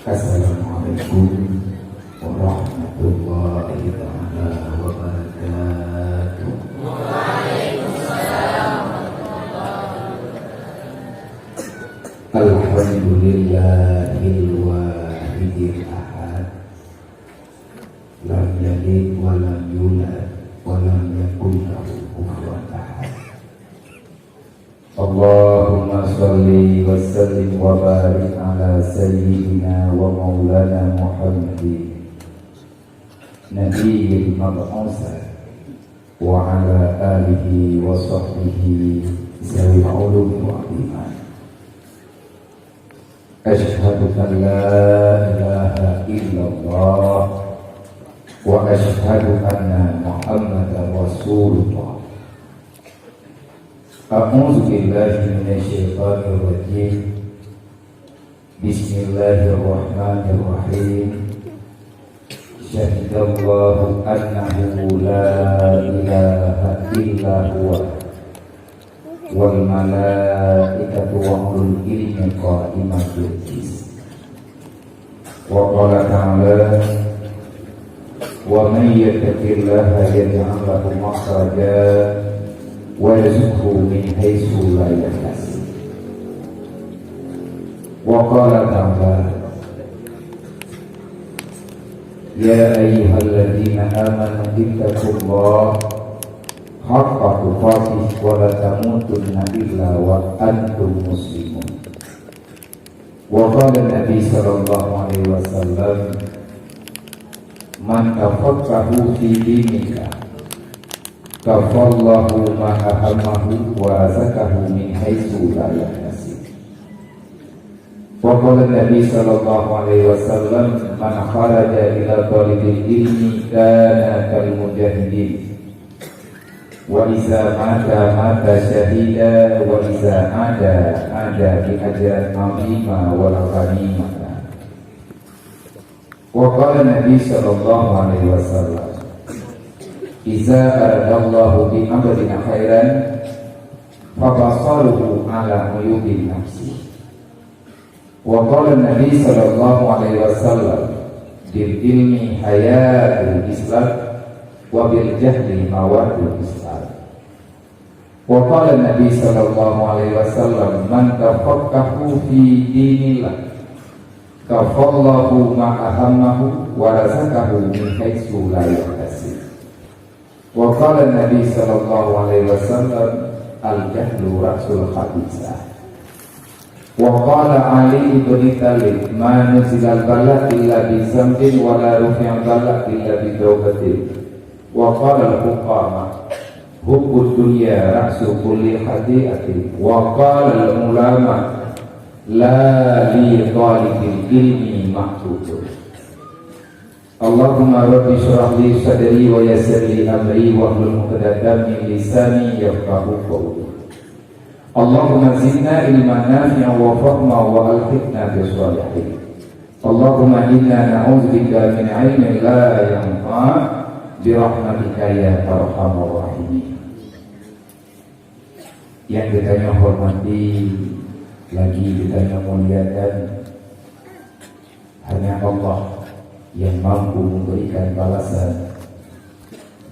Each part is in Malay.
Assalamualaikum warahmatullahi taala wabarakatuh. Alhamdulillahil wahidil ahad, lam yalid wa lam yulad wa lam yakul lahu kufuwan ahad. Allahumma sholli wa sallim wa barik ala sayyidina wa maulana Muhammadin nabiyil mab'usa wa ala alihi wa sahbihi zawil ulumi wa iman. Asyhadu an la ilaha illallah wa asyhadu anna Muhammadan Rasulullah. A'udzu billahi minasyaitonir rajim. Bismillahirrahmanirrahim. Syahidallahu annahu la ilaha illa huwa wal malaikatu wa ulul ilmi qa'iman bil qist. Wa qala ta'ala wa may yattaqillaha yaj'al lahu makhraja wa yarzuqhu min haitsu la yahtasib. Wa qala ta'ala ya ayyuhalladzina amanu ittaqullaha haqqa tuqatih wa la tamutunna illa wa antum muslimun. Wa qala Nabi sallallahu alaihi wasallam man tafaqqaha fi dinika kafallahu ma ahammahu wa razaqahu min haitsu la yahtasib. Wa qala Nabi sallallahu alaihi wasallam man kharaja ila talibil ilmi kana kal mujahidin wa iza mata syahida wa iza ada bi ajran azima wal ghanimah. Wa qala Nabi sallallahu alaihi wasallam iza aradallahu bi amrin khairan fabasaluhu ala uyubi nafsi. Wa qala Nabi sallallahu alaihi wasallam bil ilmi hayatul islam wa bil jahli mawadul islam. Wa qala Nabi sallallahu alaihi wasallam man tafaqqahu fi dinillah kafallahu ma ahammahu wa razaqahu min haitsu la yahtasib. Wa qala Nabi sallallahu alaihi wasallam al-jahlu ra'sul khabithah. Wa qala Ali ibn Talib ma nuzilal bala illa bi zambin wa la rufi'al bala illa bi taubatin. Wa qala al-fuqama hubbud dunya ra'su kulli khati'atin. Wa qala al-ulama la li talibil ilmi maktubun. Allahumma rabbi shrah li sadri wa yassir li amri wa hlul 'uqdatam min lisani yafqahu qawli. Allahumma zidna ilman nafi'an wa fahma wa alhiqna bis salihin. Allahumma inna na'udzubika min 'ilmin la yanfa' bi rahmatika ya arhamar rahimin. Yang kita hormati, lagi kita muliakan, hanya Allah yang mampu memberikan balasan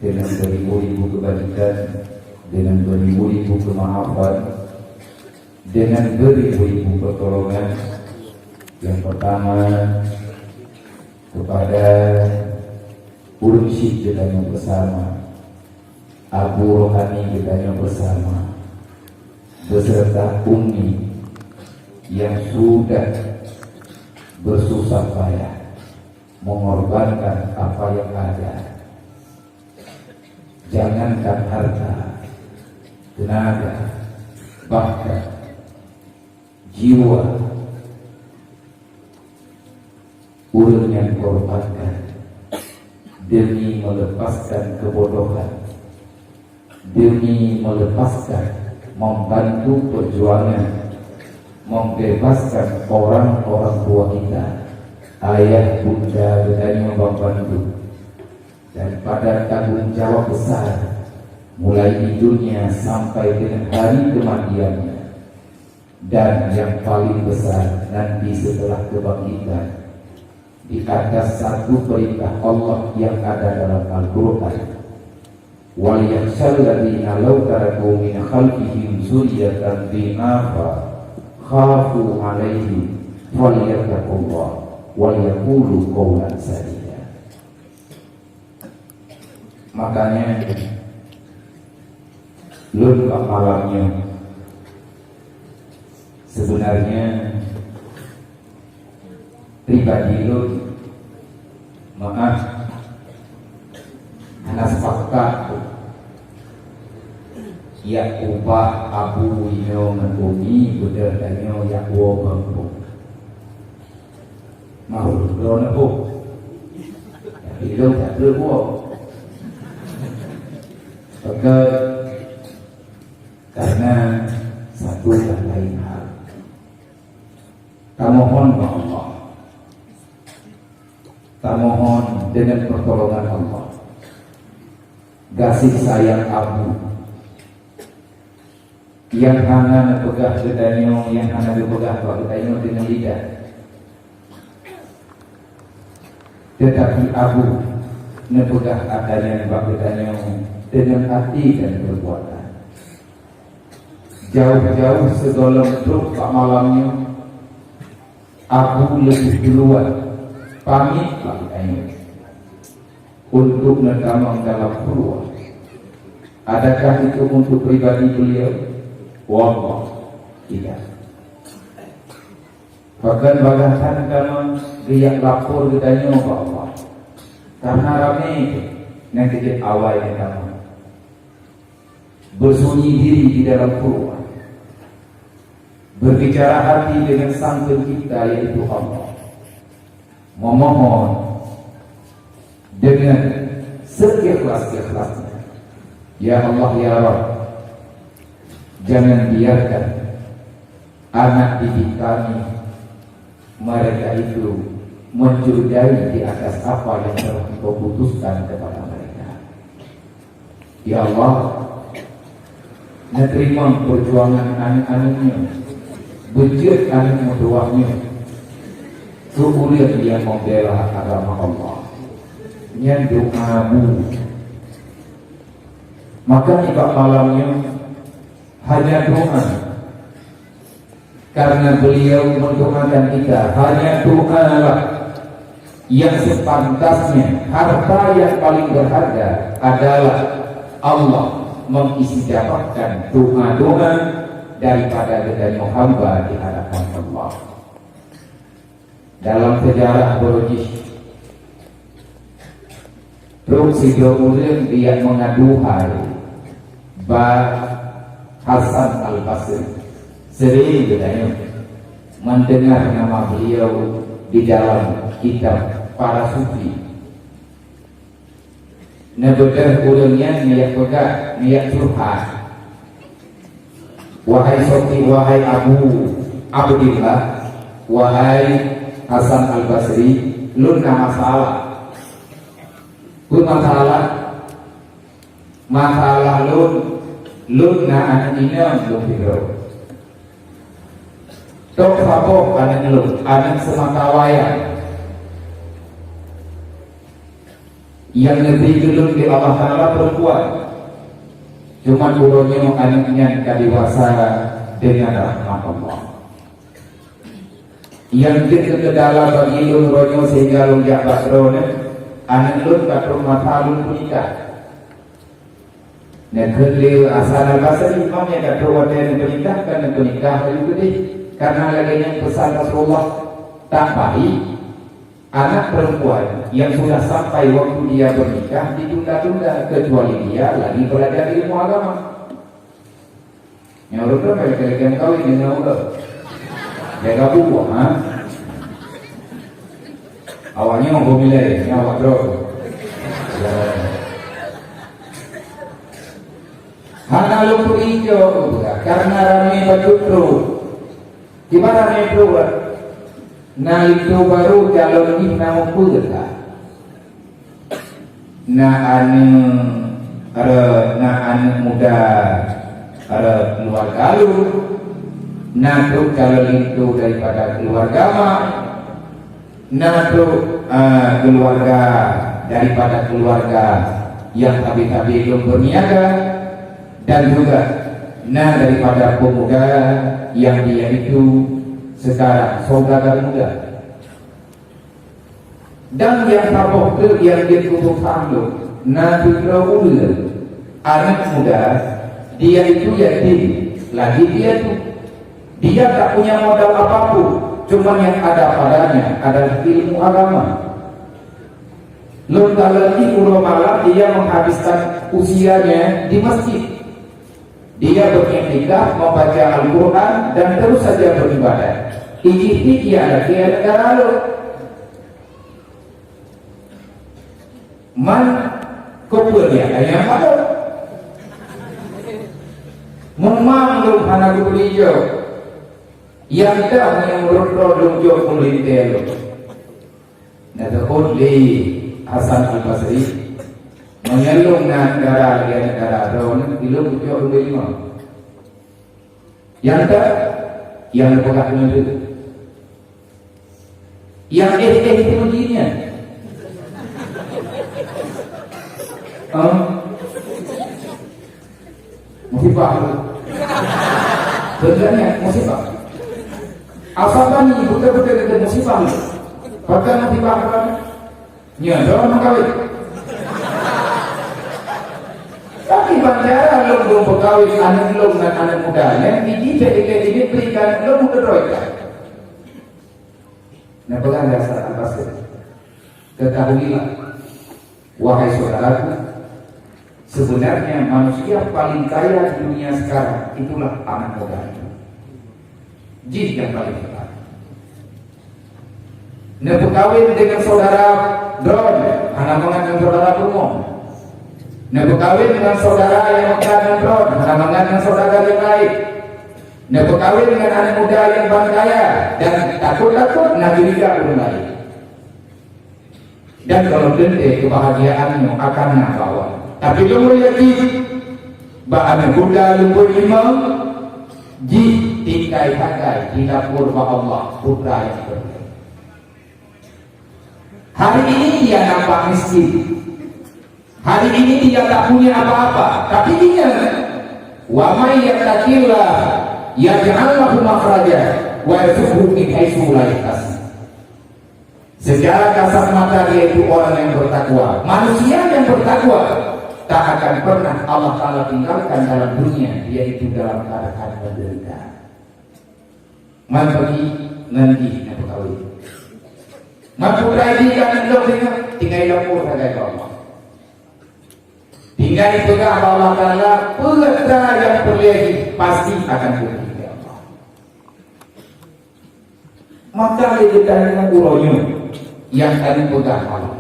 dengan beribu-ribu kebaikan, dengan beribu-ribu kemaafan, dengan beribu-ribu pertolongan. Yang pertama kepada Ursyid kita yang bersama, Abu Rohani kita yang bersama, beserta Umi yang sudah bersusah payah mengorbankan apa yang ada. Jangankan harta, tenaga, bahkan jiwa urun yang korbankan demi melepaskan kebodohan, demi melepaskan, membantu perjuangan, membebaskan orang-orang tua kita, ayah, bunda, dan yang membantu. Dan pada tanggung jawab besar, mulai di dunia sampai dengan hari kematiannya, dan yang paling besar nanti setelah kebangkitan, di atas satu perintah Allah yang ada dalam Al-Quran. Wal yakhshal ladzina law taraku min khalfihim dzurriyyatan dhi'afa khafu 'alaihim falyattaqullah wal yaqulu qawlan sadida. Makanya lun malamnya sebenarnya pribadi lun maaf anak sepakat ya ubah abu ino menbumi budak danyo ya wo bangku mau lo nabu ya lo tak berwo karena satu dan lain hal. Kita mohon kepada Allah, kita mohon dengan pertolongan Allah, kasih sayang Abu yang hanya pegang kedanyo, yang hanya dipegang kedanyo dengan lidah, tetapi Abu nepegang adanya kedanyo dengan hati dan perbuatan. Jauh-jauh segala bentuk pak malamnya Abu lebih duluan pamit pakainya untuk nedamang dalam keluar. Adakah itu untuk pribadi beliau? Wallah tidak. Bahkan bagaimana dalam dia lapor ditanya ke Allah karena ramai nanti dia awalnya kamu bersunyi diri di dalam keluar, berbicara hati dengan sang pencipta yaitu Allah, memohon dengan seikhlas-ikhlasnya, ya Allah ya Rabb, jangan biarkan anak didik kami mereka itu mencurigai di atas apa yang telah Engkau putuskan kepada mereka. Ya Allah, menerima perjuangan anak-anaknya, bujur anak doanya, kemudian dia membela agama Allah, yang doamu. Maka ibadah malamnya hanya doa, karena beliau mendoakan kita. Hanya doa yang sepantasnya. Harta yang paling berharga adalah Allah mengisijabahkan doa-doa daripada gedanya hamba di hadapan Allah. Dalam sejarah biologis, terus kemudian dia mengaduhai Hasan Al-Basri. Sering gedanya mendengar nama beliau di dalam kitab para sufi. Nebetah ulangnya niat pegang, niat curhat. Wahai Sofi, wahai Abu Abdillah, wahai Hasan Al-Basri, lu nama masalah. Lu masalah lu na anak ini lu biro. Tok sapok anak lu, anak semata wayang. Yang lebih dulu di Allah Ta'ala perempuan, cuma dulunya anaknya dewasa dengan rahmat Allah. Yang kita ke dalam bagi lu ronyo sehingga lu jak basrone, anak lu tak rumah talun punika. Dan kedua asal bahasa imamnya tak rumah dan punika karena punika itu deh, karena lagi yang pesan Rasulullah tak baik. Anak perempuan yang sudah sampai waktu dia bernikah ditunda-tunda kecuali dia lagi belajar ilmu agama. Yang udah mereka kawin dengan udah jaga buku, awalnya mau milih, awak terus. Hana lumpur hijau, karena rame batu gimana rame keluar? Nah itu baru calon ini nama pulga. Nah anu muda keluarga lu. Nah tuh calon itu daripada keluarga mah keluarga daripada keluarga yang tabi-tabi belum berniaga, dan juga daripada pemuda yang dia itu sekarang saudara muda, dan yang taboh ke yang dia tutup sambung anak muda dia itu yatim lagi, dia tak punya modal apapun, cuma yang ada padanya adalah ilmu agama. Lontar lagi pulau malam dia menghabiskan usianya di masjid. Dia beriktikaf, membaca Al-Quran dan terus saja beribadah. Ini ada negara lalu. Man kopinya yang mana? Memang anak kuliah yang dah yang berdoa jauh kuliah. Nada oleh Hasan Al-Basri mengelung negara daun ilmu jauh lima. Yang tak yang berkat itu, yang itu begininya. Musibah, sebenarnya musibah. Asalkan ini betul-betul itu musibah. Bahkan musibah kan? Ya, orang mengkawin. Tapi bandara belum berkawin anak belum dan anak mudanya, ini jadi berikan belum berdoa. Nah, pegang dasar apa sih? Ketahuilah, wahai saudaraku, sebenarnya manusia paling kaya di dunia sekarang itulah anak muda. Jin yang paling kaya. Nah, berkawin dengan saudara Don, anak dengan saudara Purmon. Nah, berkawin dengan saudara yang dengan Don, anak dengan saudara yang lain. Nah, berkawin dengan anak muda yang paling kaya dan takut-takut nabi juga belum lain. Dan kalau dende kebahagiaanmu akan nabawa. Tapi lu yakin bahwa muda lumpur lima ji tingkai takai di dapur Allah putra yang berkah. Hari ini dia nampak miskin. Hari ini dia tak punya apa-apa. Tapi ingat, wa may yattaqillah yaj'al lahu makhraja wa yarzuqhu min haitsu la yahtasib. Secara kasat mata dia itu orang yang bertakwa. Manusia yang bertakwa tak akan pernah Allah Ta'ala tinggalkan dalam dunia, dia itu dalam keadaan menderita. Mantap nanti yang berkawin. Mampu lagi kan lo tinggal dapur saja Allah. Tinggal dipegang Allah Taala, petra yang terlihat pasti akan berhenti Allah. Maka kita dengan uronya yang tadi pegang Allah.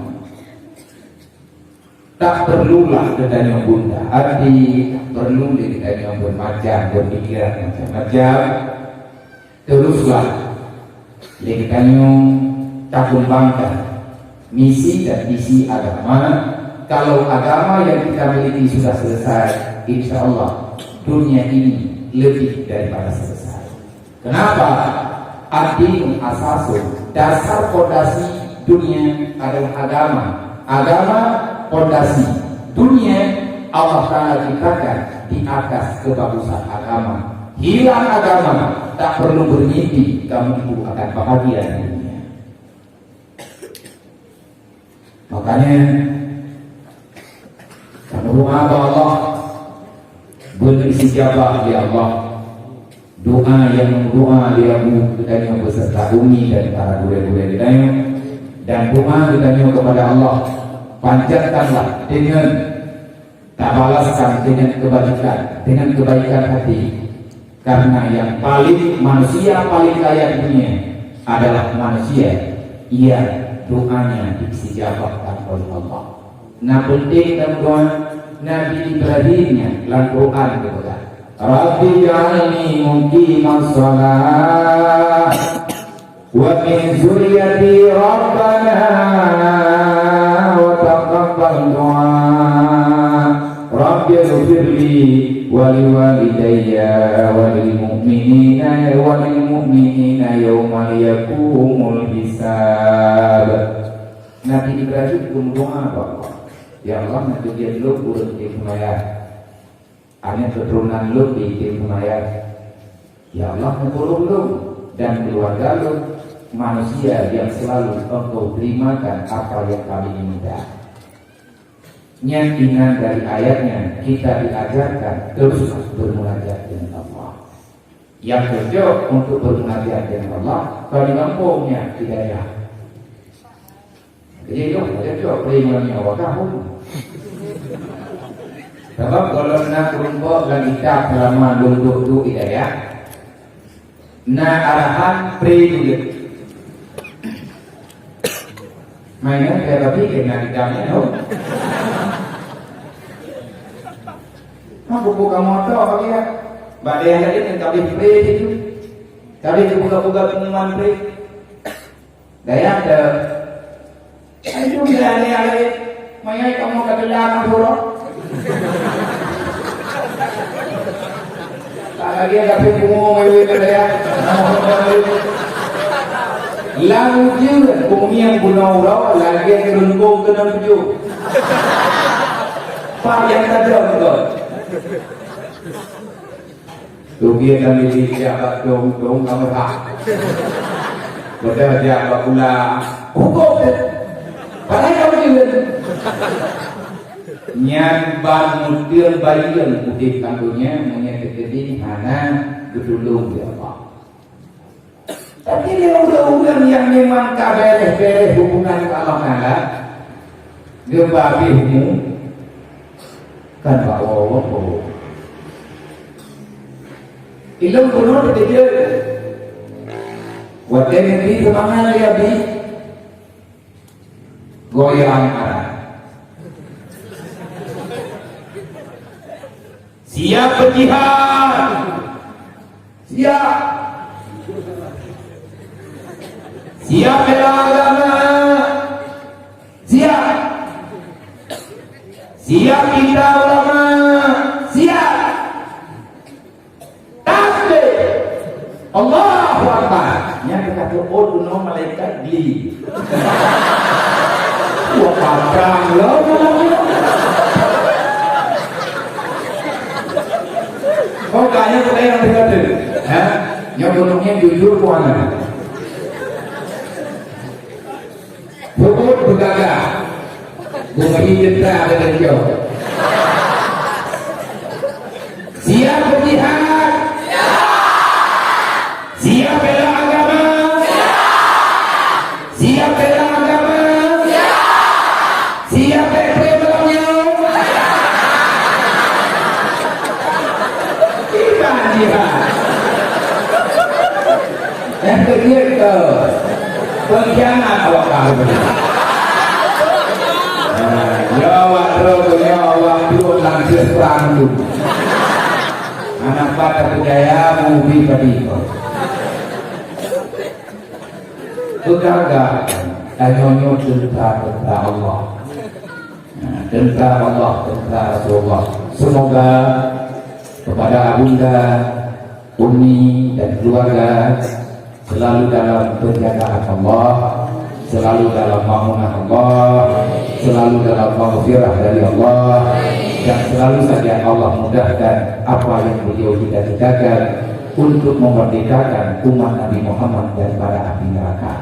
Tak perlulah kita yang bunda, arti perlu kita yang bermacam, berpikiran macam-macam. Teruslah kita yang tak kembangkan misi dan visi agama. Kalau agama yang kita miliki sudah selesai, insya Allah dunia ini lebih daripada selesai. Kenapa? Ad-dinu asasun, dasar fondasi dunia adalah agama. Agama fondasi dunia. Allah Ta'ala ciptakan di atas kebagusan agama. Hilang agama, tak perlu bermimpi kamu itu akan bahagia di dunia. Makanya doa Allah berisijabah ya Allah. Doa yang doa dia kita beserta umi dan para guru-guru kita, dan doa kita kepada Allah panjatkanlah dengan tak balaskan dengan kebaikan hati, karena yang paling manusia paling kaya di dunia adalah manusia yang doanya diistijabahkan oleh Allah. Nah, penting dalam doa Nabi Ibrahimnya dalam Quran kita. Rabbi ja'alni muqimas shalah wa min dzurriyyati rabbana wa taqabbal du'a. Rabbi ighfirli wa liwalidayya wa lil mu'minina yawma yaqumul hisab. Nabi Ibrahim pun doa bahwa ya Allah nanti dia lu urut di Himayah, hanya keturunan lu di Himayah. Ya Allah menurut lu dan keluarga lu manusia yang selalu engkau terimakan apa yang kami minta. Nyantingan dari ayatnya kita diajarkan terus bermunajat dengan Allah. Yang cocok untuk bermunajat dengan Allah kalau di kampungnya hidayah. Jadi itu cocok peringatan Allah kamu. Sebab kalau nak kelompok dan kita selama duduk tu hidayah, na arahan pre-dulit. Mainan kayak tapi kena hidayahnya tu. Aku buka motor apa ya? Badai yang tadi yang kami free itu, kami buka-buka pengumuman free. Daya ada, itu tidak ada. Mayai kamu kata jangan turun. Tak lagi ada pengumuman mayai kata ya. Lalu juga bumi yang guna urau lagi yang runggong kena tujuh. Pak yang tadi betul. Tugi kami di jabat dong kamu tak. Betul jabat pula. Hukum. Padahal kamu juga. Nyan ban mudir bayian putih kandungnya menyetetedi hana gedulung dia Pak. Tapi dia udah yang memang kabeh hubungan Allah Taala. Dia babimu kan Pak Allah. Ilang kuno dia. Wadah ini semangat ya bi. Goyang arah. Siap berjihad. Siap. Siap bela agama. Siap. Siap kita ulama. Siap. Allahu Akbar. Yang kata duno malaikat di. Wah padang lo. Kau kaya kita yang berkata, yang gunungnya jujur kuana. Bubur bergagah. Bumi jenta ada dan jauh. Siap berjihad. Siap bela agama. Siap bela agama. Siap bela kita jihad. Yang ketiga pengkhianat awak kamu. Jawab terus jawab dulu langsung perang dulu. Anak pada budaya mubi pediko. Sudah tanyonyo tentang Allah, tentang Allah, tentang Rasulullah. Semoga kepada Abunda, Umi dan keluarga selalu dalam penjagaan Allah, selalu dalam mamunah Allah, selalu dalam maghfirah dari Allah, dan selalu saja Allah mudahkan apa yang beliau cita-citakan untuk memerdekakan umat Nabi Muhammad daripada api neraka.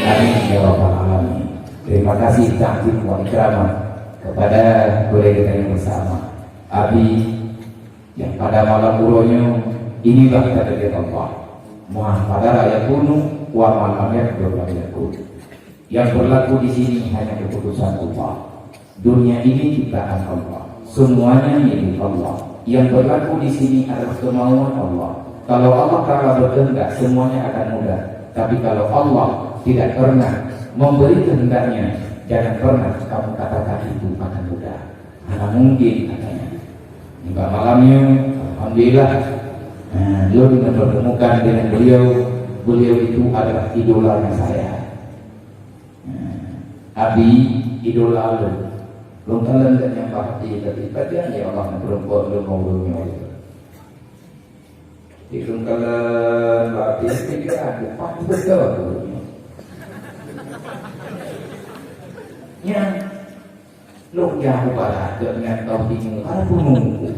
Amin ya rabbal alamin. Terima kasih takdim wa ikramah kepada kolega yang bersama Abi yang pada malam burunya inilah kata Allah. Muhammad pada ayat kuno wa malamnya yakun. Yang berlaku di sini hanya keputusan Allah. Dunia ini ciptaan Allah. Semuanya milik Allah. Yang berlaku di sini adalah kemauan Allah. Kalau Allah Ta'ala berkehendak, semuanya akan mudah. Tapi kalau Allah tidak pernah memberi kehendaknya, jangan pernah kamu katakan itu akan mudah. Karena mungkin katanya. Hingga malamnya, alhamdulillah, beliau bertemukan dengan beliau. Beliau itu adalah idolanya saya. Abi idola lu. Belum kalian dan yang pasti tapi pada ya Allah perempuan belum mau berumur. Belum kalian berarti tidak ada pasti betul. Yang lu jauh barat dengan kau bingung aku nunggu.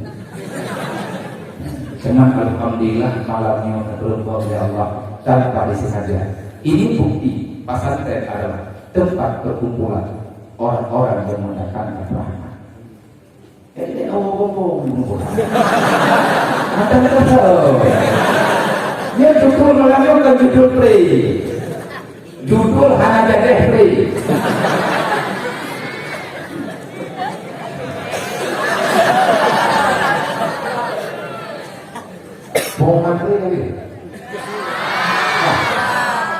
Cuman alhamdulillah malamnya berdoa ya Allah tanpa disengaja. Ini bukti pesantren adalah tempat perkumpulan orang-orang yang mendatangkan rahmat. Jadi ngomong-ngomong. Ada dia judul malamnya kan judul free. Judul hanya jadi free. Bohongan free lagi.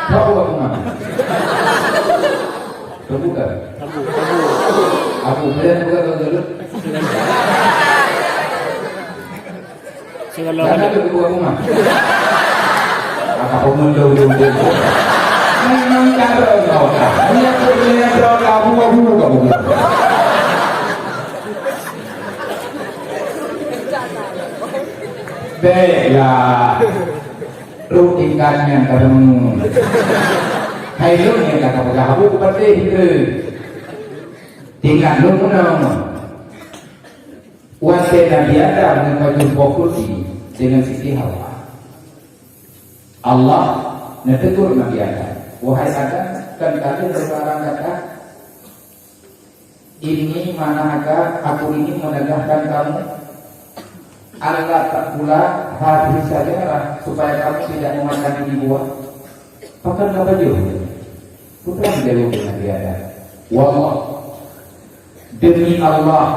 Tahu apa bohongan? Terbuka. Aku belian buka dulu. Karena itu buka rumah. Apa menjauh-jauh memang cara kau tak dia punya cara kamu baiklah rutinkannya kamu hai lu yang kata kamu seperti itu tinggal lu menang wanita Nabi Adam dengan fokus dengan sisi Hawa Allah menegur Nabi Adam, wahai Adam, kan kalian berlarang kata ini manakah aku ini menegahkan kamu Allah tak pula hati saja supaya kamu tidak memakan ini buah pakan apa juga putra menjawab Nabi Adam wallah demi Allah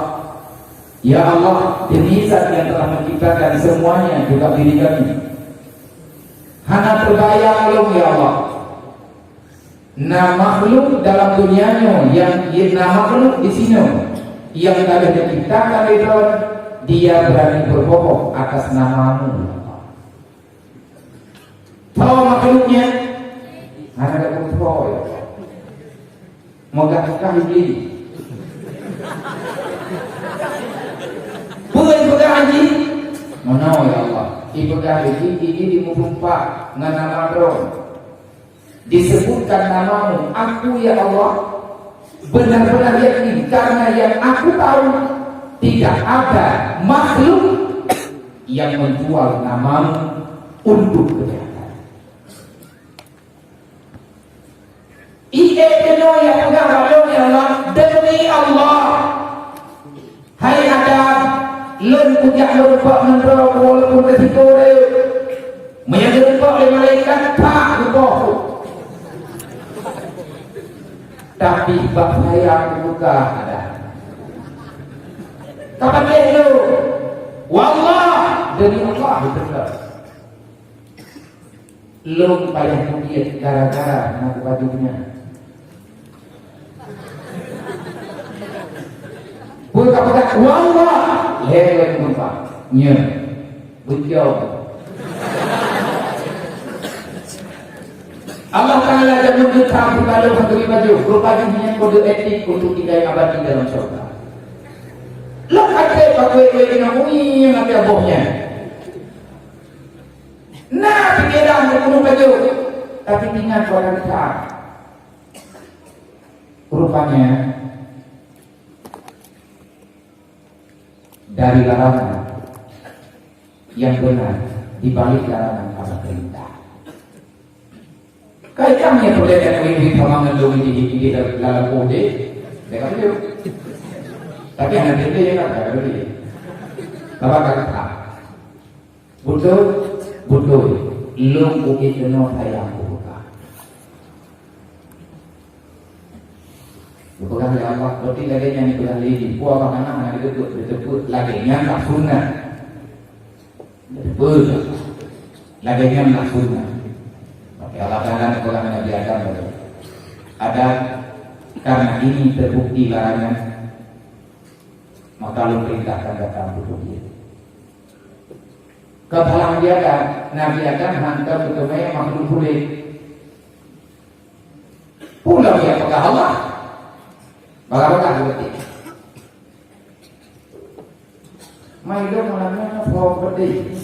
ya Allah demi zat yang telah menciptakan semuanya juga diri kami hana terbayang lu ya Allah nah makhluk dalam dunianya yang makhluk di sini yang telah diciptakan itu dia berani berbohong atas namamu tahu makhluknya hana ada kontrol ya mogah-mogah iblis bukan haji mana ya Allah ibadah ini di mufumpa nama Ron disebutkan namamu aku ya Allah benar-benar yakin karena yang aku tahu tidak ada makhluk yang menjual namamu untuk kejahatan ya Allah demi Allah hai Adam lun punya lupa menrok walaupun ketika menyebut oleh malaikat tak lupa tapi bahaya yang buka ada kapan dia itu wallah demi Allah betul lun payah mungkin gara-gara nak bajunya bukan kata wallah leher lupa nya bujau Allah Ta'ala akan menentang kalau memberi baju berbagi kode etik untuk kita yang abadi dalam surga lo ada pakai dengan mui yang ada bohnya nah pikiran berpenuh baju tapi ingat pada kita rupanya dari larangan yang benar dibalik larangan pada perintah. Kaitannya boleh yang ini sama mendung di dalam kode, dengan itu. Tapi anak dia yang ada dia. Bapak kata, betul, lung bukit jenuh sayang buka. Bukan ya Allah, berarti lagi yang itu lagi di buah makanan yang itu disebut lagi yang tak sunnah. Betul, lagi yang tak sunnah. Allah Ta'ala Quran Nabi Adam ada karena ini terbukti larangan maka lu perintahkan datang butuh dia kebalang dia ada Nabi Adam hantar bertemu makhluk kulit pulang ya kepada Allah bagaimana seperti main dong malamnya mau berdiri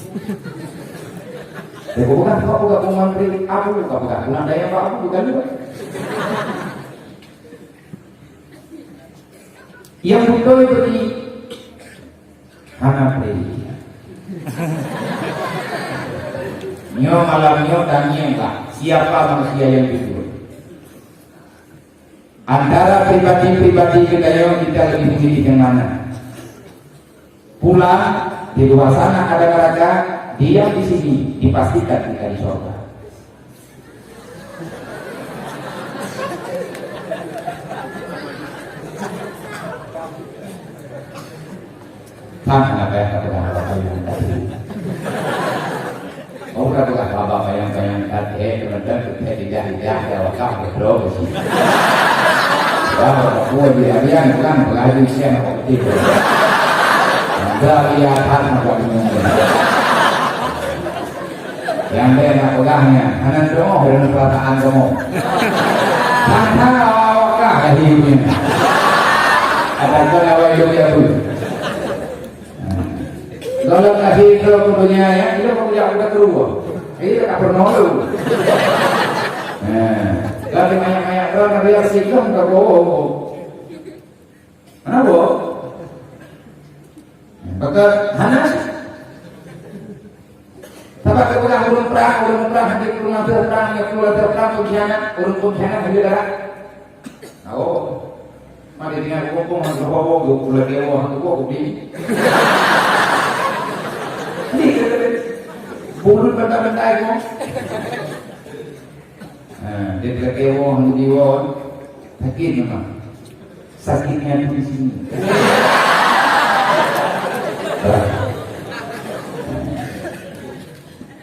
bukan kau bukan menteri aku bukan daya apa aku bukan juga Yang butuh itu di Hanafi. Nyo malam nyo dan nyenglah. Siapa manusia yang jujur? Antara pribadi-pribadi kita yang kita lebih memilih yang mana? Pulang di luar sana ada neraka, diam di sini dipastikan kita di surga. Sama apa yang kata bapak yang tadi. Oh, kata bapak yang tadi, kemudian kita dijah-jah jawab kau bro sih. Bapak gua dia kan belajar siapa kok itu. Dari atas apa ini? Yang dia pegangnya, kanan dong dengan perasaan kamu. Tanpa awak hidupnya. Ada cara hidup ya bu. Kalau kasih ke punya ya, itu punya udah keluar. Ini tak pernah lu. Kalau banyak-banyak orang dia sikap tak bohong. Kenapa? Maka Hanas Tapi kemudian urung perang nanti urung perang ya keluar perang urung pengkhianat hari darah. Oh, mari dengan ngomong hang bawa go kula dewa hang go di. Bulu benda-benda itu. Dia dewa hang dewa sakit memang. Sakitnya di sini.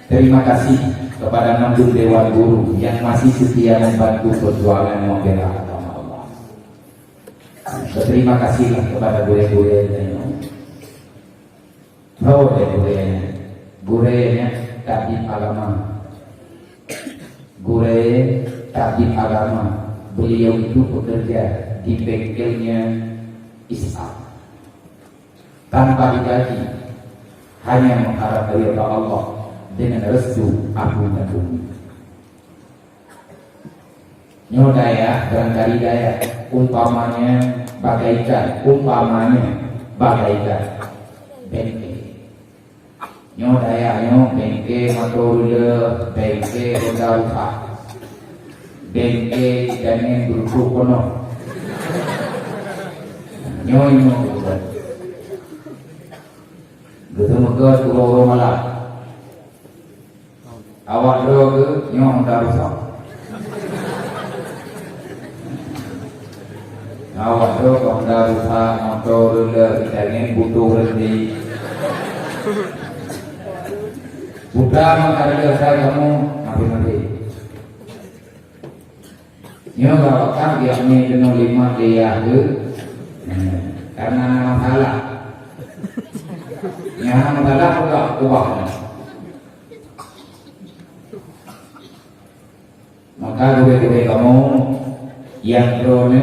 Terima kasih kepada Mandul Dewan Guru yang masih setia membantu perjuangan membela agama Allah. Terima kasihlah kepada guru-gurunya. Guru-gurunya tabib agama. Guru tabib agama. Beliau itu bekerja di bengkelnya Islam tanpa digaji, hanya mengharap dari Allah dengan restu agung dan bumi. Nyodaya barangkali daya umpamanya bagaikan bengke. Nyodaya bengke motorule bengke roda rusak bengke dan duduk kono. Nyoy ketemu ke Pulau Malang. Awak dulu ke nyong dah rusak. Awak dulu ke dah rusak motor dulu kita ingin butuh rezeki. Bukan menghargai saya kamu mati. Nyong gak kan dia ni dengan 5 dia ke karena masalah. Yang masalah juga ubahnya. Maka guru-guru kamu yang drone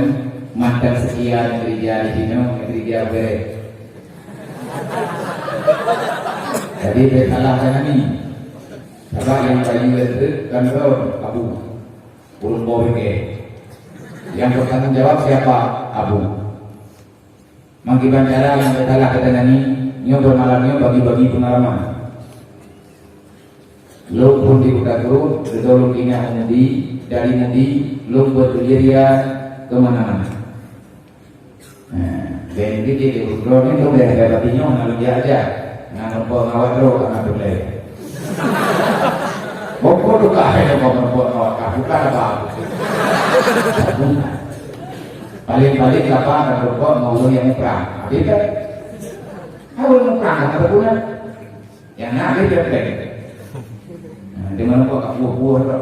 mantan sekian gereja di sini, gereja bere. Jadi bersalahkan ini. Sebab yang paling itu kan drone Abu urun baweke. Yang bertanggung jawab siapa? Abu. Mengiban cara yang bersalah kata ini, nyoba malamnya bagi-bagi pengalaman. Lo pun dibuka turun, bertolong ingat mudi, dari mudi, lo berdirian kemana-mana. Dan ini dia drone itu dari batinya lalu dia aja, nggak ngawat terus karena boleh. Bokor tu kah ada bokor ngawat bukan apa? Paling-paling apa ada bokor mau yang perang, ada kan? Kalau perang apa pun, yang ada dia perang. Di mana kau tak buah-buah tak?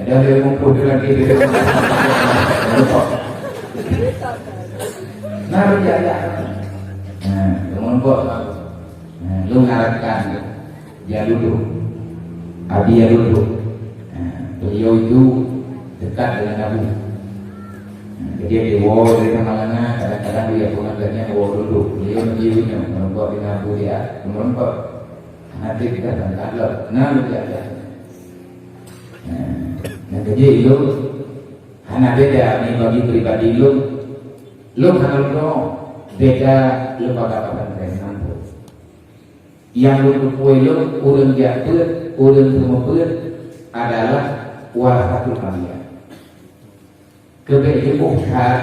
Ada yang mengumpul lagi dia. Nah berjalan. Di mana kau? Lu ngarahkan dia duduk. Abi dia duduk. Beliau itu dekat dengan Abu. Jadi dia bawa dari tengah-tengah. Kadang-kadang dia pengantarnya bawa duduk. Beliau menjiwanya menempatkan dengan Abu dia. Menempatkan. Nanti kita akan kalah, nak berjalan. Yang kerja itu, hanya beda ni bagi pribadi lu, Lu kalau beda lembaga pesantren itu. Yang lu kue lu urang jatuh, urang semuput adalah warasatul ambia. Kebetulan bukan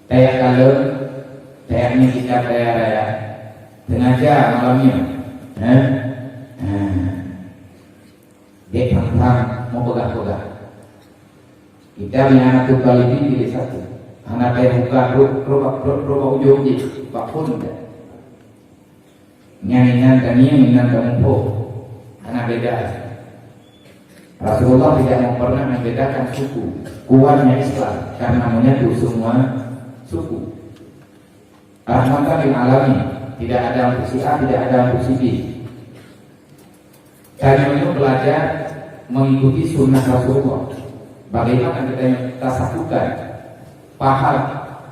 kayak kalau kayaknya kita kayak raya sengaja malamnya, dia tantang mau pegang-pegang. Kita punya anak tunggal ini pilih satu. Anak yang buka rumah ujung di bakun dah. Nyanyian dan nyanyian kamu anak beda. Rasulullah tidak pernah membedakan suku. Kuatnya Islam karena menyatu semua suku. Rahmatan lil alamin, tidak ada untuk si A, tidak ada untuk si B. Kami itu belajar mengikuti sunnah Rasulullah. Bagaimana kita satukan paham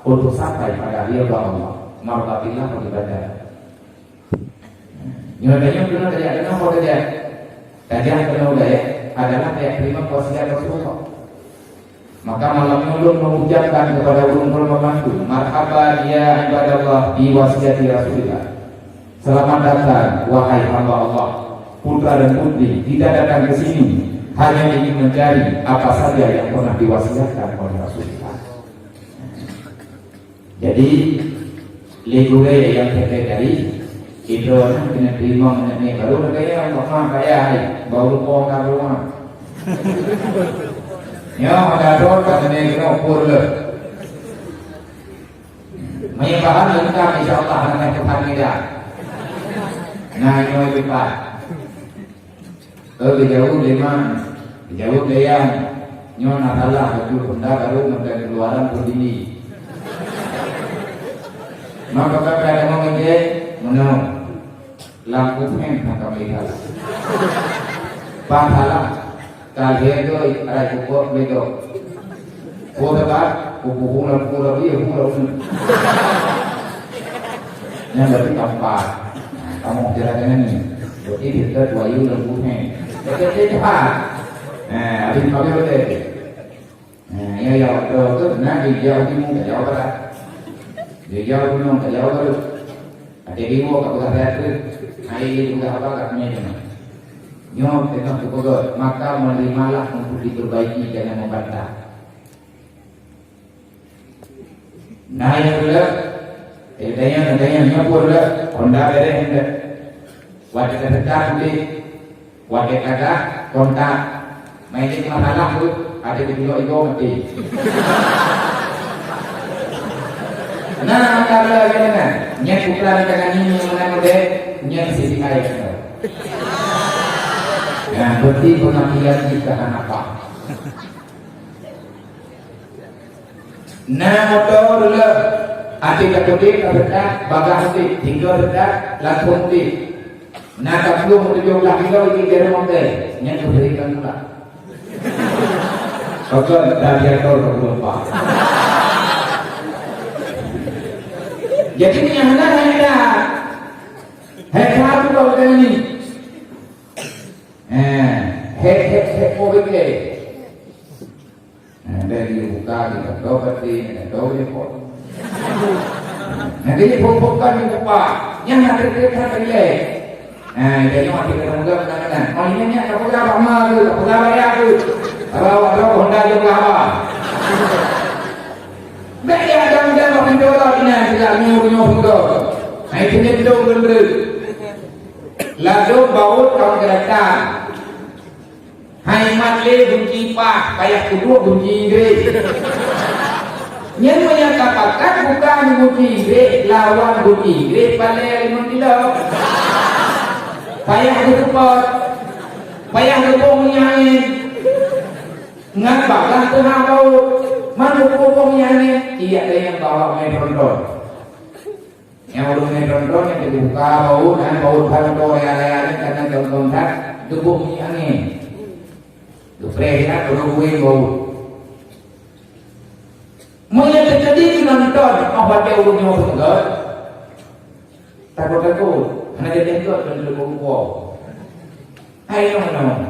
untuk sampai pada ridha Allah, martabillah wa ibadah. Nyatanya benar dari ada nama saja. Kajian budaya adalah kayak terima wasiat Rasulullah. Maka malam ulun mengucapkan kepada ulun membantu, marhaban ya ibadallah bi wasiati Rasulullah. Selamat datang wahai hamba Allah, putra dan putri, tidak datang ke sini hanya ingin mencari apa saja yang pernah diwasiatkan oleh Rasulullah. Jadi legure yang terkait dari itu orang kena terima mengenai baru kaya orang kaya baru kau rumah. Ya ada doa katanya kita ukur le. Menyebahan lengkap insyaallah dengan Tuhan kita. Nah ini lepas. Jauh lima, jauh layang. Nyon adalah betul benda baru menjadi keluaran berdiri. Maka kata mau menjadi menang lampu pen akan melihat. Pahala kalian itu ada cukup begitu. Kau dapat hubungan dia hubungan. Yang lebih gampang. Kamu kira-kira ni. Jadi kita tuayu lampu pen. Jadi cepat. Habis kau betul. Ya tu nanti jauh di muka jauh berat. Dia jauh di muka jauh berat. Ada ibu kat berat tu. Hari juga apa katanya ni. Nyom tengah berkogot, maka menerimalah untuk diperbaiki jangan membantah. Nah yang pula, adanya nyopur pula, Honda bere hendak. Wajib terdekat boleh, wajib ada kontak. Main ini masalah tu, ada di video itu mati. Nah maka pula kan, nyat ukuran dengan ini mengenai model, nyat sisi kaya. Yang penting pengambilan kita apa? Nah motor le, adik kategori terdekat, bagas ti, tinggal terdekat, langsung ti. Nah tak perlu menunjuk lagi kau ini dia motor, yang berikan pula. Oke, dah dia tahu tak lupa. Jadi ni yang mana? Hebat tu kau ni. Mau begini. Dari buka kita tahu pasti, kita tahu dia pun. Nanti bukan yang cepat, yang ada kita terlihat. Jadi mati kita muda benar-benar. Oh ini tak perlu lama tu, tak perlu bayar tu. Kalau Honda juga apa? Baik ada muda makin dolar ni, tidak nyuruh tu. Itu ni tu benar. Lalu baut kau kereta. Hai matle bunyi pak, kayak kedua bunyi Inggris. Yang menyatakan bukan bunyi Inggris, lawan bunyi Inggris paling mentilap. Payah berdebat, payah berbong angin. Ngabaklah tengah bau, mana berbong angin? Tidak ada yang bawa metron. Yang belum metron yang dibuka bau dan bau bau yang karena kontak berbong angin. Duprehna berhubungi bau. Mula terjadi nonton apa dia urutnya betul. Takut. Hanya dia itu ada bau. Hai no.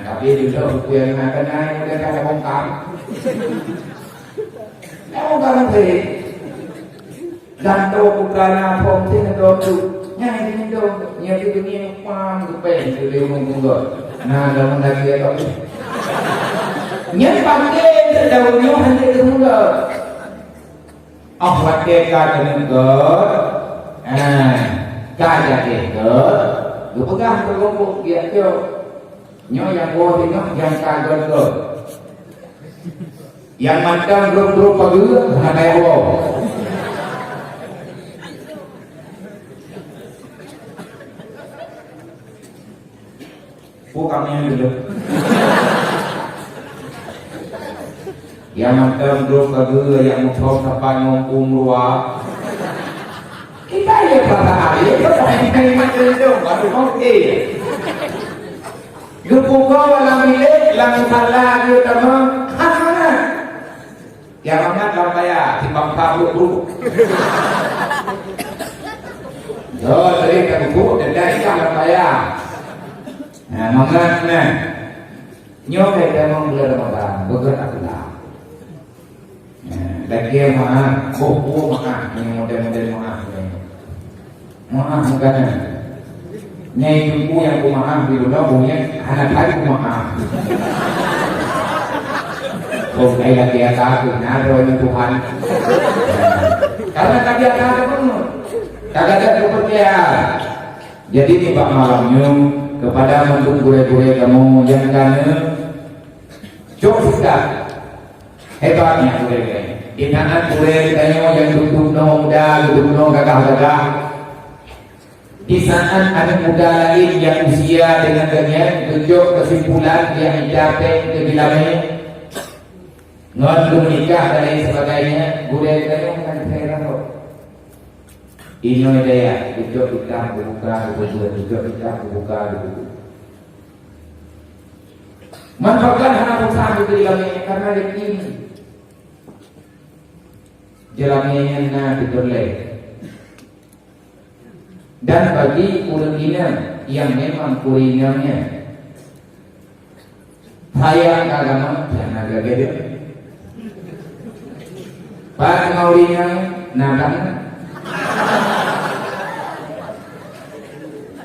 Tapi juga buku yang makan ai dia ada bongkar. Kau kan boleh. Dan tu bukan pom sini tu. Yang ini tu, yang itu ni pam tu pen tu dia mungkin. Nah, dalam lagi ada. Yang pakai daunnya hanya itu mula. Pakai kain kaja ke. Lu pegang tu lombok dia tu. Nyo yang buah ni yang kagon tu. Yang macam grup-grup pagi ada yang buah. Bukannya dulu. Yang macam grup pagi yang muncul sampai ngumpul luar. Kita ya pada hari kita ini macam itu baru okey. Grup dalam milik dalam salah kita mah mana? Yang amat lambai ya timbang grup. Oh, tadi kan grup dan dari kan lambai ya. Nah, makanya nyo kita mau bulan Ramadan, bergerak lah. Lagi maaf, maaf, ini model-model maaf. Maaf bukannya. Nyai ibu yang ku maaf di dunia punya anak lagi ku maaf. Oh, kayak lagi aku, nado ini Tuhan. Karena tadi ada pun, kagak ada kepercayaan. Jadi ini Pak malamnya kepada mantu gure-gure kamu yang kana cukup sudah hebatnya gure-gure. Inaan gure tanya yang duduk no muda, duduk no gagah-gagah. Di saat anak muda lain yang usia dengan kalian tunjuk kesimpulan yang dicapai kebilangnya belum nikah dan lain sebagainya, gure tanya kan heran kok. Ini dia tunjuk kita buka, tunjuk kita buka. Manfaatkan anak usaha itu di dalamnya karena dia ini jalannya na ditolak. Dan bagi kuliner yang memang kulinernya saya agama jangan gede. Pak ngaulinya nadang.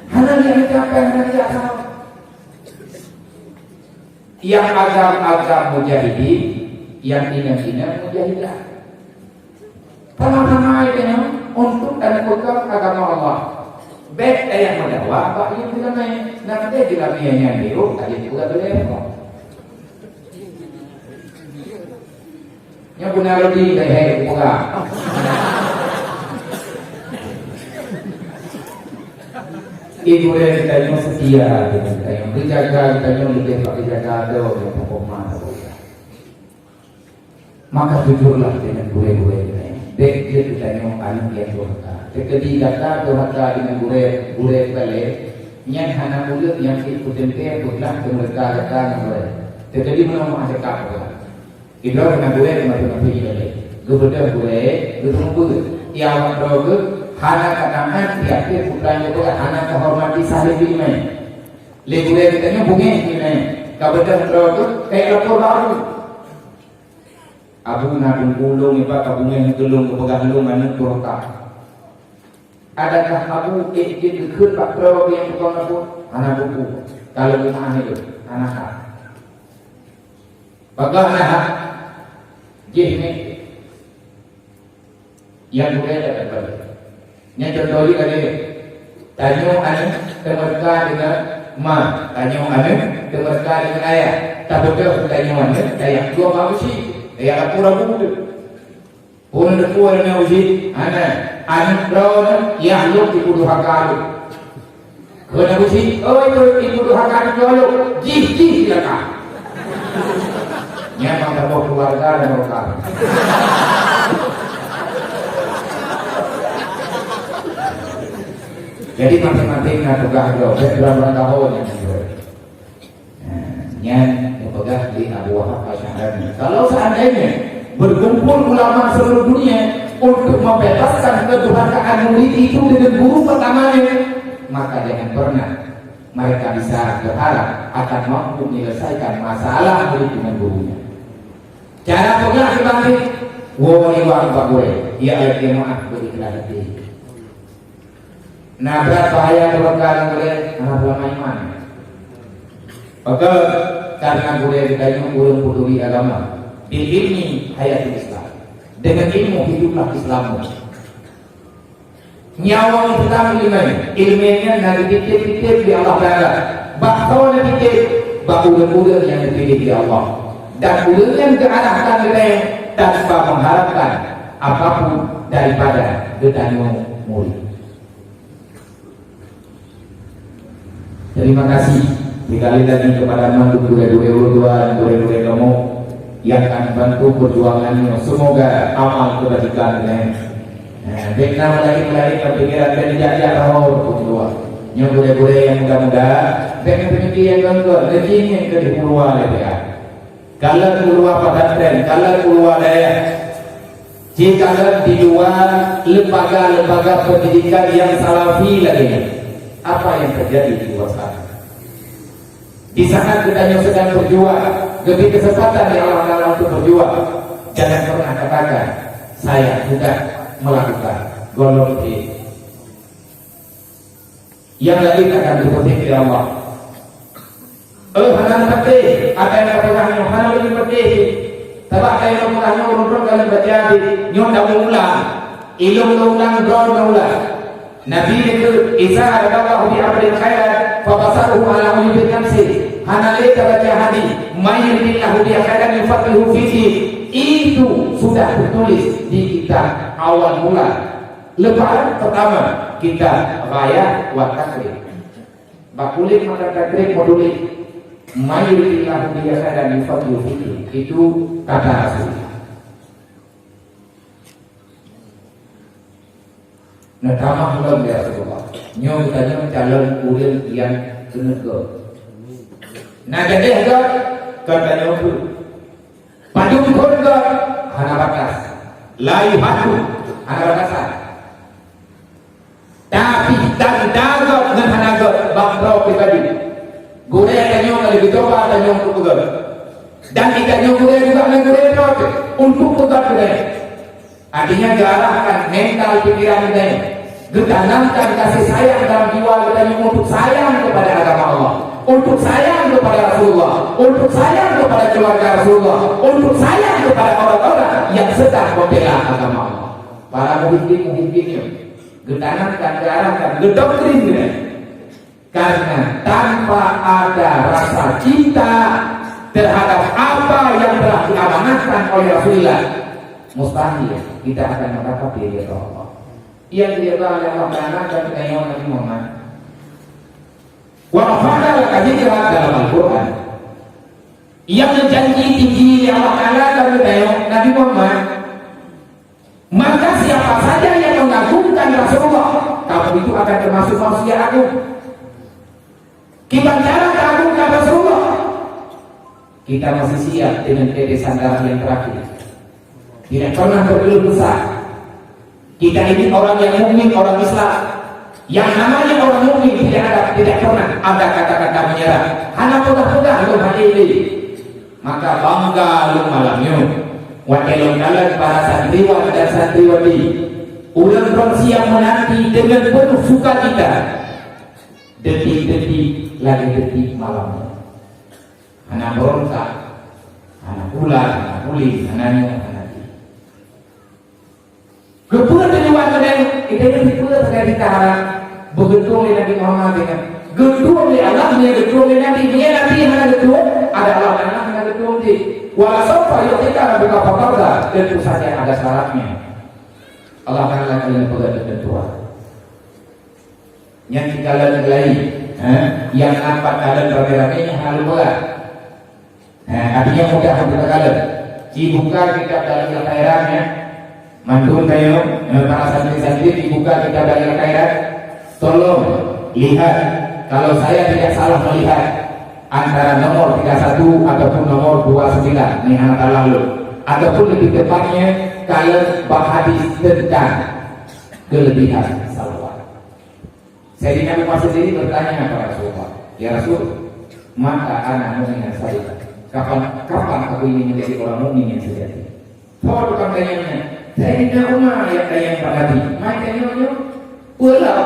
Hanya yang dicapai hanya asal. Yang agam-agam mujahidin, yang ina-ina mujahidah. Sama-sama itu untuk dan pegang agama Allah. Baik yang mendakwah, Pak yang bilang nanti di dalamnya biru, tadi juga boleh. Yang benar di leher buka. Ibu dan kita setia dengan kita yang berjaga, kita yang lebih berjaga atau yang pokoknya. Maka jujurlah dengan gue-gue kita. Dek dia kita yang alim yang doa. Ketika kata doa dengan gue balik, yang hana mulut yang ikutin dia bukan mereka kata gue. Jadi mana ada kata. Kita dengan gue macam apa ini? Gue berdua gue tunggu. Yang berdua hana katakan tiap-tiap putranya itu hana kehormati sahib ini. Lebulan kita ni bunyi ini. Kabetan berdua kayak lapor baru. Abu nadung gulung iba kabungan gelung kepegang gelung mana turta. Adakah abu ikut ikut pak berdua yang tukang abu anak buku kalau rumah itu anak hak. Bagaimana ini yang boleh dapat balik. Yang contoh lagi tanyo anu kemerka dengan ma, tanyo anu kemerka dengan ayah. Tak betul tanyo anu ayah dua manusia. Ayah aku ragu tu. Pun ada dua yang uji. Anak berawan yang lu ibu dua kali. Kena uji. Oh itu ibu dua kali jauh. Jih silakan. Yang mana keluarga dan lokal. Jadi masing-masing nak pegang jauh. Berapa tahun yang jauh. Yang pegang di Abu Wahab Asy'ari. Kalau seandainya berkumpul ulama seluruh dunia untuk membebaskan kedurhakaan murid itu dengan guru pertamanya, maka jangan pernah mereka bisa berharap akan mampu menyelesaikan masalah murid dengan gurunya. Cara pegang dibanding Wo iwang pak gue, ya ayat jemaah berikhlas hati. Nabrak bahaya berkala gue, anak ulama iman. Maka karena gue ditanya gue peduli agama, diilmi hayat Islam. Dengan ilmu hiduplah Islammu. Nyawa Islam ilmunya nanti titip di Allah Taala. Bakal titip bakulan-kulan yang dipilih di Allah. Dan ulang yang diarahkan oleh tanpa mengharapkan apapun daripada gedanmu mulia. Terima kasih sekali lagi kepada mantu dua-dua kamu yang akan bantu perjuangannya. Semoga amal kebajikannya. Bekna mulai kepikiran dan dijajah roh kedua. Yang boleh-boleh yang muda-muda, dengan pemikiran yang rezeki yang kedua lebih. Kalau keluar pesantren, kalau keluar daerah, jika di luar lembaga pendidikan yang salafi lagi, apa yang terjadi di luar sana? Di sana kita sedang berjuang, lebih kesempatan yang Allah untuk berjuang. Jangan pernah katakan saya sudah melakukan golong ini. Yang lain akan dipuji Allah. Hanan pati, apa yang katakan Hanan lebih pati. Tapi apa yang mulanya urut dalam baca di nyom dah ulang, ilmu ulang, drone ulang. Nabi itu Isa adalah di abdil khairat, fabasaruhu ala ulil nafsi. Hanan itu baca hadis, mayyidillahu bi khairan yufatihu fihi. Itu sudah tertulis di kitab awal mula. Lebaran pertama kita raya wa takrib. Bakulik maka takrib modulik. Mayurilah dia dan yufatihu fihi. Itu kata Rasulullah. Nah, tamah belum ya Rasulullah. Nyom tanya calon ulil yang kenega. Nah, jadi ada katanya itu. Padung korga hana batas. Lai hatu hana batasan. Tapi dan dagot dengan hana bakro pribadi. Gure tanya lebih coba tanya untuk pegang. Dan tidak gure juga menggure terus untuk pegang gure. Artinya diarahkan mental pikiran kita, ditanamkan kasih sayang dalam jiwa kita untuk sayang kepada agama Allah, untuk sayang kepada Rasulullah, untuk sayang kepada keluarga Rasulullah, untuk sayang kepada orang-orang yang sedang membela agama Allah. Para muhibin-muhibinnya ditanamkan, diarahkan, didoktrin kita. Karena tanpa ada rasa cinta terhadap apa yang telah diamanatkan oleh Rasulullah, mustahil kita akan mendapat ridha Allah. Yang diridha oleh Allah Taala dan kayaknya Nabi Muhammad. Wa fa'ala al-hijrah dalam Al-Quran. Yang menjanji tinggi Allah Taala dan kayaknya Nabi Muhammad. Maka siapa saja yang mengagungkan Rasulullah, kamu itu akan termasuk manusia agung. Kita cara mengagungkan Rasulullah. Kita masih siap dengan sandaran yang terakhir. Tidak pernah berkeluh besar. Kita ini orang yang mukmin, orang Islam. Yang namanya orang mukmin tidak pernah ada kata-kata menyerah. Hanya pegang lu hadiri. Maka bangga lu malamnya. Wakilun kalian para santriwan dan santriwati. Ulang siang menanti dengan penuh sukacita. Detik-detik lagi detik malamnya. Anak berontak, anak ular, anak uli, anaknya, anak ini. Kepulan dari wadah itu kepulan sekali tahara. Begitu Nabi Muhammad dengan gedung di Allahnya, gedung di Nabi dia Nabi hanya gedung ada Allah dan hanya gedung di. Walaupun itu kita buka fakta tentu saja ada syaratnya. Allah Taala kalian pegang ketentuan. Yang kalian lain, yang nampak kalian rame-ramenya halu bola. Artinya mudah untuk kalian. Dibuka kitab dari khairatnya, mandul kayo para santri-santri dibuka kitab dari khairat. Tolong lihat, kalau saya tidak salah melihat antara nomor 31 ataupun nomor 29 ini anak lalu, ataupun lebih tepatnya kalian bahadis tentang kelebihan salawat. Sayyidina Umar sendiri bertanya kepada Rasulullah, ya Rasul, maka anak mukmin yang saya, kapan aku ingin menjadi orang mukmin yang sejati? Thôi tukang tayangnya. Sayyidina Umar yang tayang Pak Nabi. Mai tayangnya. Ulah.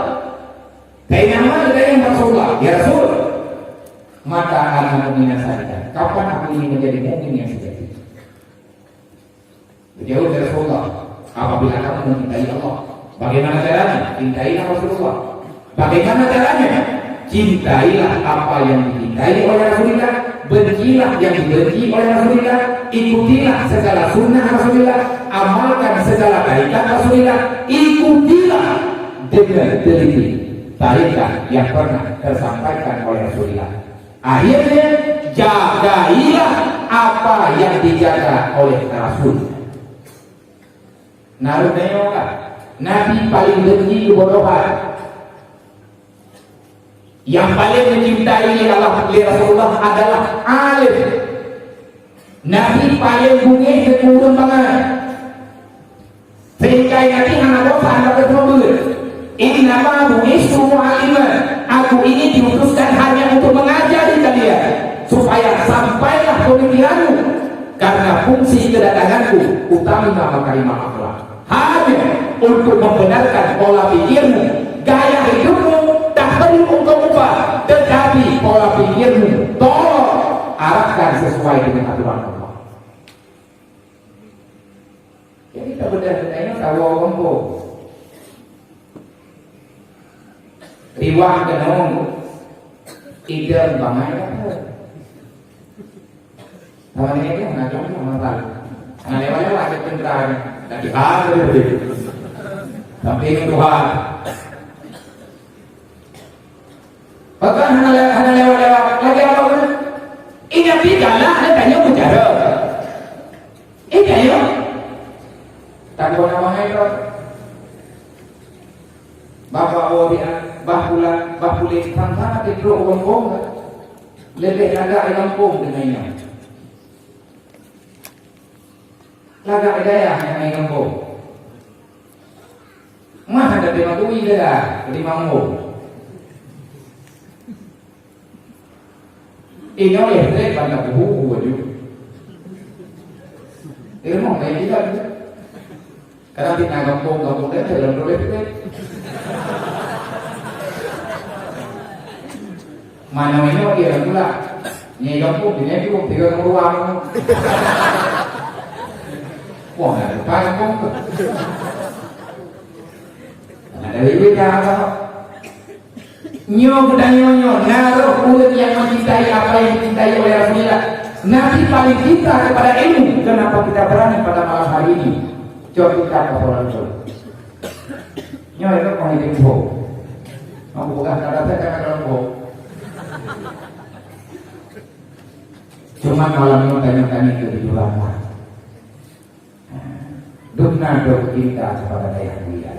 Tayang mana tayang Rasulullah? Ya Rasul. Maka anak mukmin sadar. Kapan aku ini menjadi mukmin yang sejati? Jauh dari Rasulullah. Apabila kamu mencintai Allah, bagaimana caranya? Cintailah Rasulullah. Bagaimana caranya? Cintailah apa yang dicintai oleh Rasulullah, bencilah yang dibenci oleh Rasulullah, ikutilah segala sunnah Rasulullah, amalkan segala kaitan Rasulullah, ikutilah dengan teliti tarikat yang pernah tersampaikan oleh Rasulullah. Akhirnya jagailah apa yang dijaga oleh Rasul. Naruh Nabi paling benci kebodohan. Yang paling mencintai Allah Rasulullah adalah alif. Nabi paling bungih kekurun banget. Sehingga Nabi hanya bosan pada mobil. Ini nama bungih semua alimah. Aku ini diutuskan hanya untuk mengajari kalian supaya sampailah pemikiranmu. Karena fungsi kedatanganku utama kalimah akhlak. Hanya untuk membenarkan pola pikirmu, gaya hidupmu, tak perlu untuk ubah, tetapi pola pikirmu tolong arahkan sesuai dengan aturan Allah. Jadi kita benar-benarnya tahu ombo riwang kenong idem bangai apa? Tahu ini kan nggak cuma masalah. Nah lewat-lewat ada penderaan. Dan dihadap tapi Tuhan bahkan hanya lewat-lewat lagi apa pun ini tidaklah ada tanya bicara ini ayo tak boleh namanya bapak wabia bahula tanpa tidur uang lebih agak kampung dengannya laga idaya yang naik kampung mah ada lima tui dah lima mo ini oleh saya pada buku wajib ini mau kayak kita karena di kampung dia dalam rolek mana ini dia pula ni kampung ini juga tiga ruang. Wah, ada kok. Ada lebih apa? Nyo naruh mulut yang mencintai apa yang dicintai oleh Rasulullah. Nabi paling cinta kepada ilmu. Kenapa kita berani pada malam hari ini? Coba kita ke orang itu. Nyo itu mau hidup bohong. Mau bukan kata saya kata bohong. Cuma malam ini tanya-tanya itu di ulama. Duna dok kita kepada daya dia.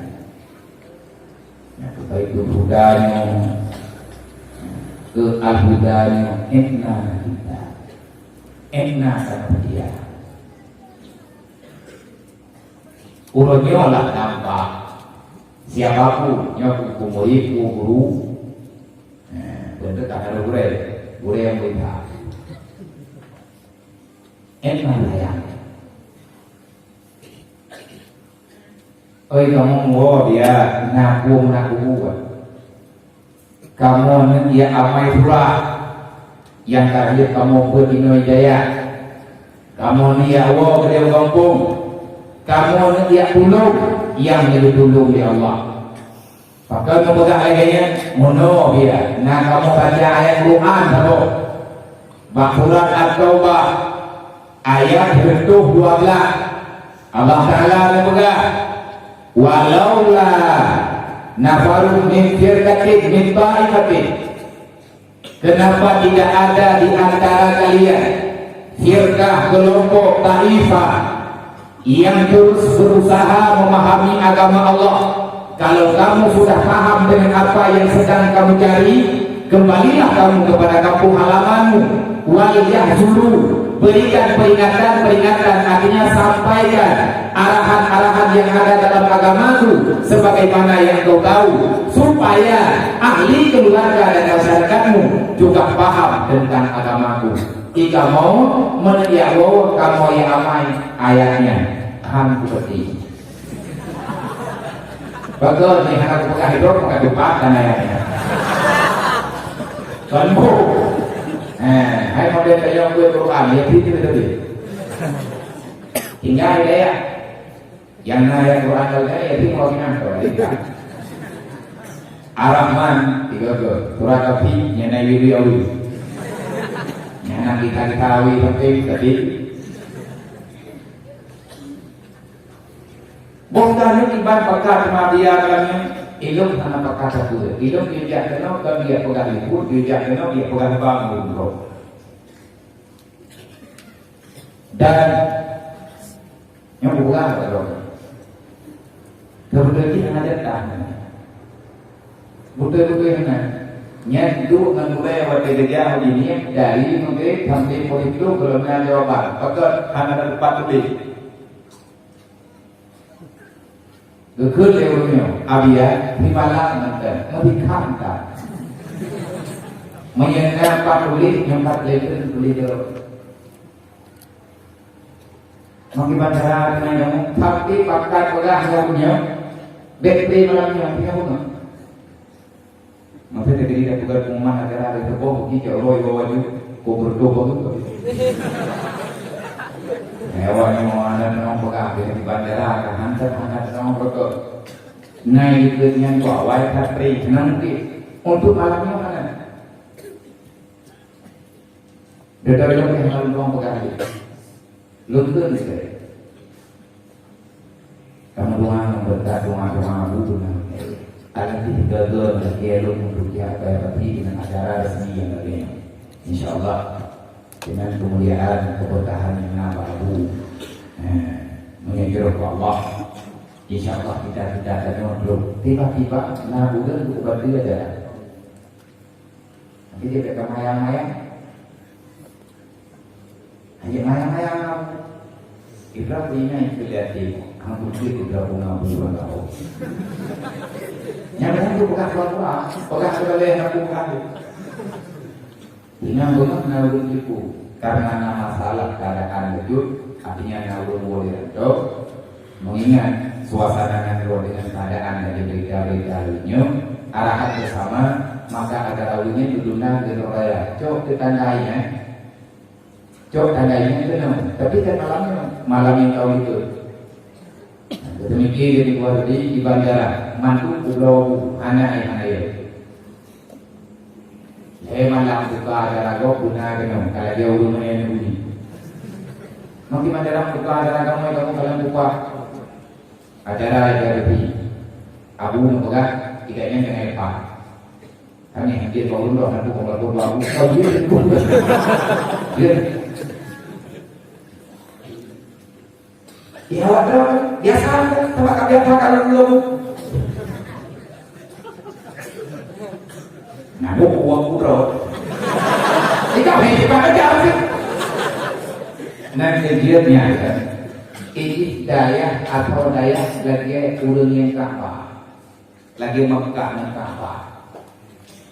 Baik itu budanya, ke al-budanya, enna kita, enna sama dia. Urutnya lah nampak siapapun, nyaku kumuriku guru, bentuk tak ada guru yang melihat. Enna layang. Oi kamu mau dia naku buat. Kamu dia amai pula. Yang terakhir kamu berdino jaya. Kamu dia wo kedua kampung. Kamu dia dulu yang jadi dulu ya Allah. Maka kamu pegang ayatnya mono dia. Nah kamu baca ayat Quran tahu. Surat At-Taubah ayat 12. Allah Taala memegang walaula nafarun min firqatin min ta'ifatin. Kenapa tidak ada di antara kalian firqah kelompok taifah yang terus berusaha memahami agama Allah? Kalau kamu sudah paham dengan apa yang sedang kamu cari, kembalilah kamu kepada kampung halamanmu. Wal yahzuru, berikan peringatan, artinya sampaikan arahan-arahan yang ada dalam agamaku sebagaimana yang kau tahu, supaya ahli keluarga dan masyarakatmu juga paham tentang agamaku. Jika mau menyawo kamu yang amai ayatnya Han seperti bagus nih anak buka hidup bukan lupa dan lain-lain Tuanmu hai model kayak gue Quran ya itu betul tinggal ya yang naya Quran kalau ya itu mau gimana Ar-Rahman tiga ke surat api yang naik awi yang kita awi penting tadi bongkar iban pakat madia kami ilmu tanah pakat satu ilmu dia kenal kami dia pegang ibu dia kenal dia pegang bangun bro dan yang bukan bro kemudian ada tahan betul-betul nya dulu dengan mulai waktu kerja ini dari mungkin sampai politik belum ada jawaban pakat hanya tempat tulis Gekut lewatnya, abia, nimalang nanti, lebih kantor. Menyenangkan Pak Tulis, yang Pak Tulis itu. Mengibat cara dengan yang tapi pakat pegang punya, bekli malamnya punya pun. Maksudnya dari dia pegang pengumuman acara ada sebuah kita roy bawa juga, kau berdoa juga. Hewan yang mau ada orang pegang di bandara kan hantar orang berdoa. Naik dengan bawa katri nanti untuk malamnya mana? Dari yang lalu orang pegang itu, luntur ni saya. Kamu doang berkat doa butuh nanti. Alam kita gagal berkirim untuk siapa tapi dengan acara resmi yang lain. InsyaAllah. Dengan kemuliaan keberkahan yang nama Abu mengejar ke Allah insyaAllah kita akan belum tiba-tiba Nabi itu bukan dia aja nanti dia kata mayang-mayang hanya mayang-mayang Ibrahim punya itu lihat kamu itu Ibrahim ngabuan tahu yang itu bukan keluar bukan sebagai yang bukan ini benar nalur tipu karena masalah keadaan wujud artinya nalur boleh dok mengingat suasana nalur dengan keadaan dari berita-beritanya arahan bersama maka ada awalnya dudunan di raya cok ditandainya itu tapi kan malam yang tahu itu demikian dari luar di bandara mantu pulau anak malam buka acara kau guna kenal kalau dia urus main bunyi. Nanti malam buka acara kamu kalau buka acara jadi abu buka tidaknya dengan apa? Kami hadir baru loh nanti kalau baru kau dia. Ya wadah biasa sama kalian kalau belum. Nabuk uang pura jika hebat aja sih nanti dia nyata ini daya atau daya lagi urang yang kapal lagi Mekah yang kapal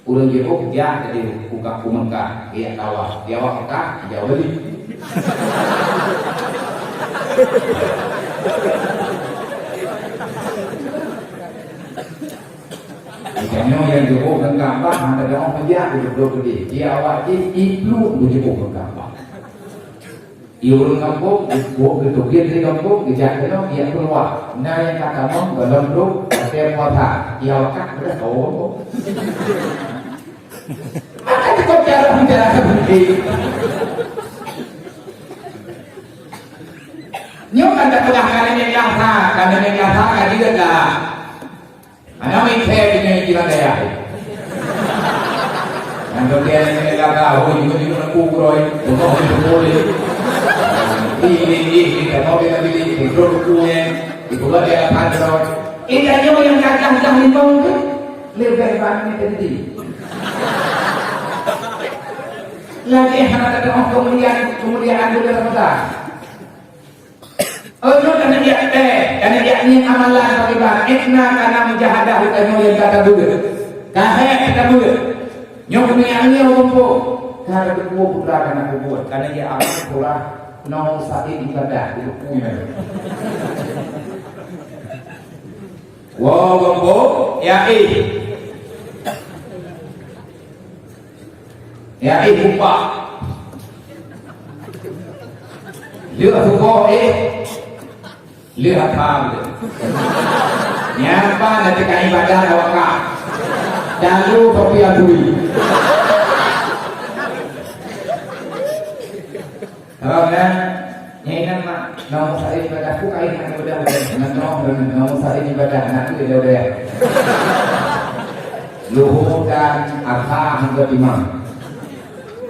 urang jeruk dia jadi buka Mekah dia kawal dia Mekah jauh lebih Ikannya yang jauh dan gampang ada orang penjara duduk di dia awak itu jauh dan gampang. Iurun kampung, itu dia kampung, dia kenal dia keluar. Nah yang kata kamu belum duduk, saya kota, dia awak berapa orang? Maka cukup cara bicara seperti. Nếu cần đặt câu hỏi này làm sao, cần này làm sao cả đi được là nó mới theo cái này chỉ là đây à? Yang kemudian ini kata, oh ini aku roy, untuk aku đi, kita mau kita pilih, itu rukunya, itu lah dia akan roy. Ini aja yang kacang limbang tu, lebih banyak tadi. Lagi ada orang kemudian ada apa? Oh itu karena dia ini amalan bagaimana? Ikna karena mujahadah utama yang kata dulu. Kahaya kata dulu. Nyok punya angin umpo. Karena kedua putra karena kubuat. Karena dia amal pula Nong Said ibadah itu punya. Wow, gombo, ya buka. Lihat buka lihat apa? Nyapa nanti kan ibadah awak. Jangan kopi adui. Kalau kan, nyanyian mak, nong Said ibadah ku kain nak udah nong Said ibadah nak udah. Luhur dan akha hingga imam.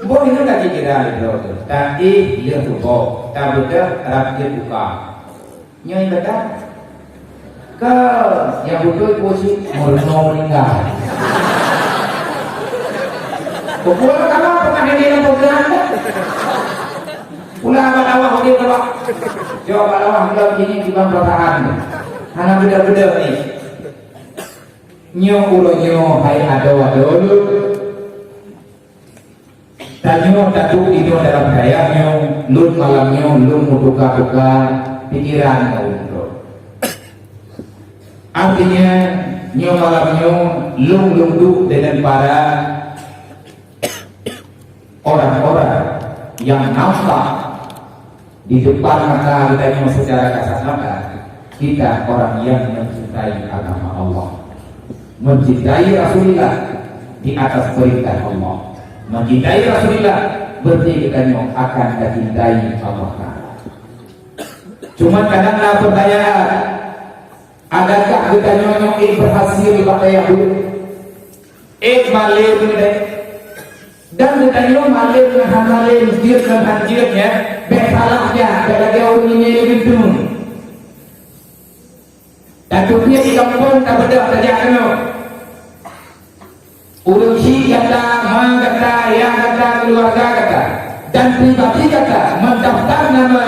Boleh itu lagi kira itu. Tapi dia tu boh, tak betul terap dia buka. Nyanyi betul. Ke yang betul posisi mau meninggal. Pukul kamu pernah dia program? Ulah balawah dia balawah. Jawab balawah dalam ini di bang pertahan. Hanya beda-beda ni. Nyo ulo nyo hai ado. Tanyo tatu itu dalam gaya nyo lut malam nyo lum mutuka-tuka pikiran nyo. Artinya nyo malam nyo lum duk dengan para orang-orang yang nampak di depan mata kita secara kasat mata, kita orang yang mencintai agama Allah, mencintai Rasulullah di atas perintah Allah, mencintai Rasulullah berarti kita akan mencintai Allah. Cuma kadang-kadang pertanyaan, adakah kita nyonyok berhasil pakai Yahudi? Malir dan kita nyonyok malir dengan malir dia dengan banjirnya. Salahnya pada gaul ini itu. Dan dunia di kampung tak beda saja kena. Urusi kata, kata, yang kata, keluarga kata, dan pribadi kata, mendaftar nama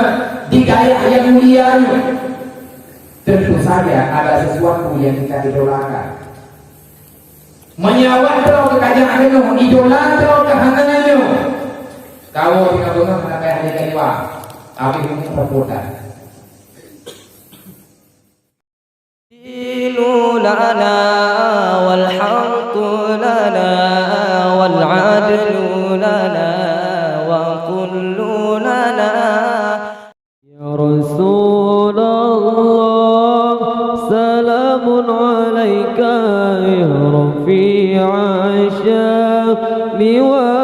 di gaya yang mulia itu. Tentu saja ada sesuatu yang kita idolakan. Menyawat terus kekayaan itu, idola terus kehangannya. Kau tinggal dengar mana kayak hari kedua, tapi mungkin berputar. Dinu lana wal haqqu lana wal adlu lana wa kullu lana. Ya Rasulullah, salamun alaika ya rafi'a syami wa